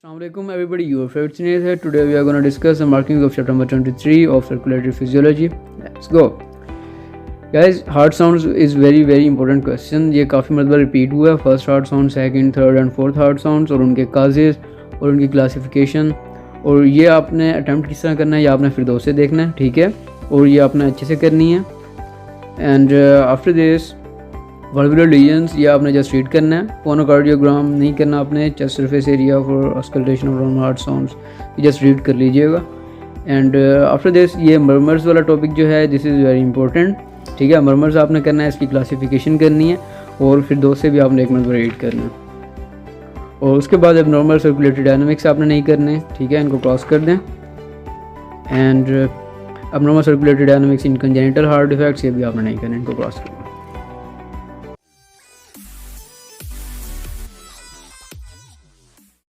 Assalamualaikum everybody, your favorite Sinead here. Today we are going to discuss the marking of chapter number 23 of circulatory physiology. Let's go. Guys, heart sounds is very important question. ये काफ़ी मतलब repeat हुआ है. First heart sound, second, third and fourth heart sounds और उनके causes और उनकी classification. और ये आपने अटैम्प्ट किस तरह करना है, ये आपने फिर दो से देखना है, ठीक है. और ये आपने अच्छे से करनी है. एंड आफ्टर दिस वर्बुलर लीजन्स, ये आपने जस्ट रीड करना है. फोनोकार्डियोग्राम नहीं करना आपने. Chest surface area for auscultation of heart sounds, ये जस्ट रीड कर लीजिएगा. एंड आफ्टर दिस ये मर्मर्स वाला टॉपिक जो है, दिस इज़ वेरी इंपॉर्टेंट, ठीक है. मर्मर्स आपने करना है, इसकी क्लासिफिकेशन करनी है और फिर दो से भी आपने एक मिनट रीड करना है. और उसके बाद अब नॉर्मल सर्कुलेटरी डायनामिक्स आपने नहीं करने, ठीक है, इनको क्रॉस कर दें. एंड अब नॉर्मल सर्कुलेटरी डायनामिक्स इन कंजेनिटल हार्ट डिफेक्ट्स, ये भी आपने नहीं करना, इनको क्रॉस कर दें.